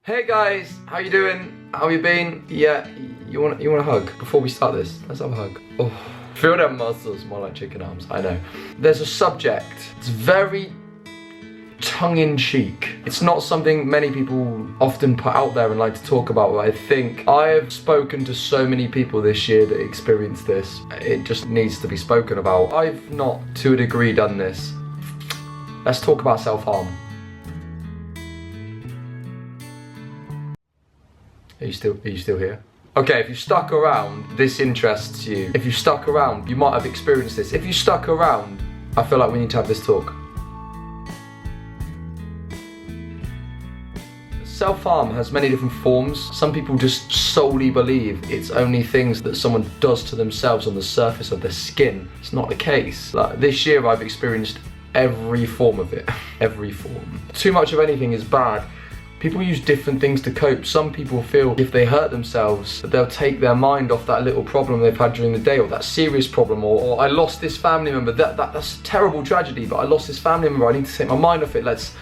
Hey guys, how you doing? How you been? Yeah, you want a hug? Before we start this, let's have a hug. Oh, feel them muscles, more like chicken arms, I know. There's a subject, it's very tongue-in-cheek. It's not something many people often put out there and like to talk about, but I think I've spoken to so many people this year that experienced this. It just needs to be spoken about. I've not, to a degree, done this. Let's talk about self-harm. Are you still here? Okay, if you stuck around, this interests you. If you stuck around, you might have experienced this. If you stuck around, I feel like we need to have this talk. Self-harm has many different forms. Some people just solely believe it's only things that someone does to themselves on the surface of their skin. It's not the case. Like, this year I've experienced every form of it. Every form. Too much of anything is bad. People use different things to cope. Some people feel if they hurt themselves, that they'll take their mind off that little problem they've had during the day, or that serious problem, or I lost this family member, that's a terrible tragedy, but I lost this family member, I need to take my mind off it, let's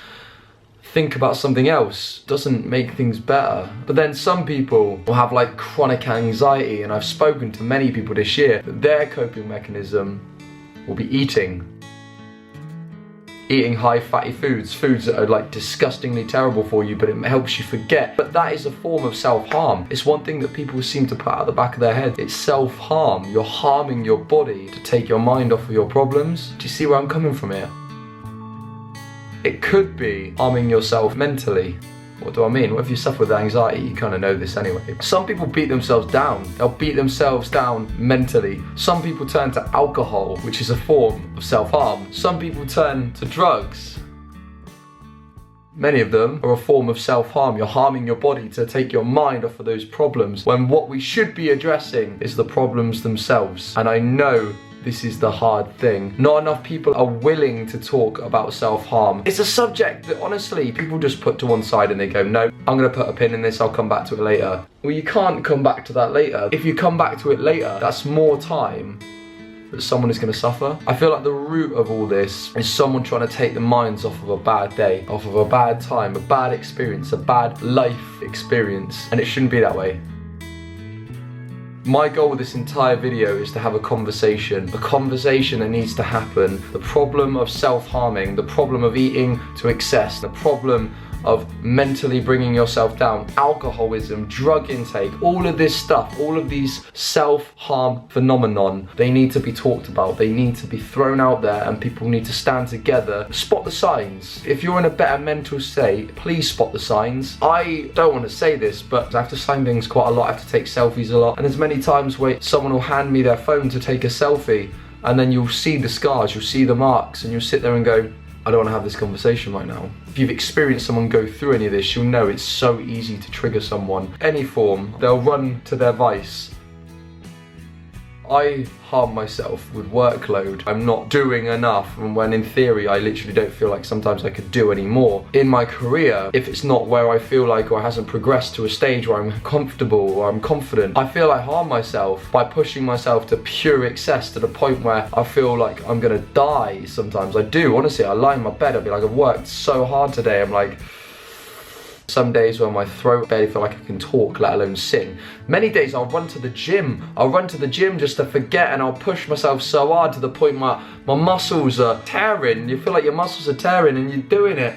think about something else. Doesn't make things better. But then some people will have like chronic anxiety, and I've spoken to many people this year that their coping mechanism will be eating high fatty foods that are like disgustingly terrible for you, but it helps you forget. But that is a form of self-harm. It's one thing that people seem to put out the back of their head. It's self-harm. You're harming your body to take your mind off of your problems. Do you see where I'm coming from here? It could be harming yourself mentally. What do I mean? What if you suffer with anxiety? You kind of know this anyway. Some people beat themselves down. They'll beat themselves down mentally. Some people turn to alcohol, which is a form of self-harm. Some people turn to drugs. Many of them are a form of self-harm. You're harming your body to take your mind off of those problems, when what we should be addressing is the problems themselves. And I know this is the hard thing. Not enough people are willing to talk about self-harm. It's a subject that honestly people just put to one side and they go, no, I'm gonna put a pin in this, I'll come back to it later. Well, you can't come back to that later. If you come back to it later, that's more time that someone is gonna suffer. I feel like the root of all this is someone trying to take the minds off of a bad day, off of a bad time, a bad experience, a bad life experience, and it shouldn't be that way. My goal with this entire video is to have a conversation that needs to happen. The problem of self-harming, the problem of eating to excess, the problem of mentally bringing yourself down, alcoholism, drug intake, all of this stuff, all of these self-harm phenomenon, they need to be talked about, they need to be thrown out there, and people need to stand together, spot the signs. If you're in a better mental state, please spot the signs. I don't want to say this, but I have to sign things quite a lot, I have to take selfies a lot, and there's many times where someone will hand me their phone to take a selfie, and then you'll see the scars, you'll see the marks, and you'll sit there and go, I don't want to have this conversation right now. If you've experienced someone go through any of this, you'll know it's so easy to trigger someone. Any form, they'll run to their vice. I harm myself with workload. I'm not doing enough, and when in theory I literally don't feel like sometimes I could do any more. In my career, if it's not where I feel like, or hasn't progressed to a stage where I'm comfortable or I'm confident, I feel I harm myself by pushing myself to pure excess, to the point where I feel like I'm gonna die sometimes. I do, honestly. I lie in my bed, I'll be like, I've worked so hard today, I'm like, some days where my throat barely feel like I can talk, let alone sing. Many days I'll run to the gym. I'll run to the gym just to forget, and I'll push myself so hard to the point my muscles are tearing. You feel like your muscles are tearing and you're doing it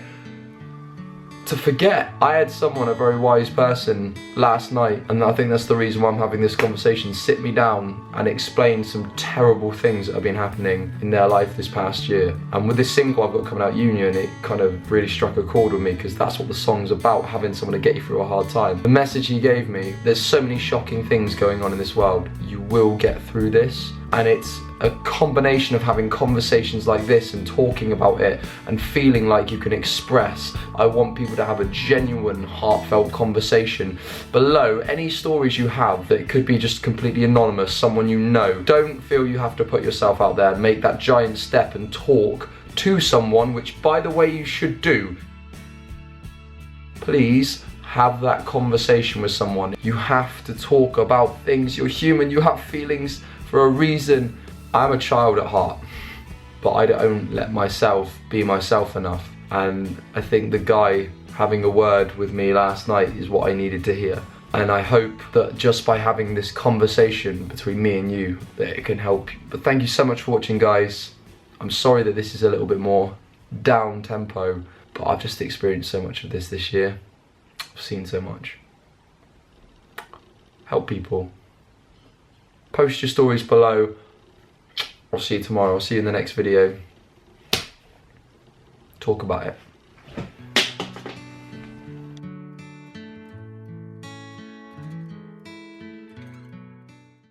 to forget. I had someone, a very wise person, last night, and I think that's the reason why I'm having this conversation, sit me down and explain some terrible things that have been happening in their life this past year. And with this single I've got coming out, Union, it kind of really struck a chord with me, because that's what the song's about, having someone to get you through a hard time. The message he gave me, there's so many shocking things going on in this world. You will get through this. And it's a combination of having conversations like this and talking about it and feeling like you can express. I want people to have a genuine, heartfelt conversation. Below, any stories you have that could be just completely anonymous, someone you know, don't feel you have to put yourself out there and make that giant step and talk to someone, which by the way you should do. Please have that conversation with someone. You have to talk about things. You're human, you have feelings for a reason. I'm a child at heart, but I don't let myself be myself enough. And I think the guy having a word with me last night is what I needed to hear. And I hope that just by having this conversation between me and you, that it can help you. But thank you so much for watching, guys. I'm sorry that this is a little bit more down tempo, but I've just experienced so much of this year. I've seen so much. Help people. Post your stories below. I'll see you tomorrow. I'll see you in the next video. Talk about it.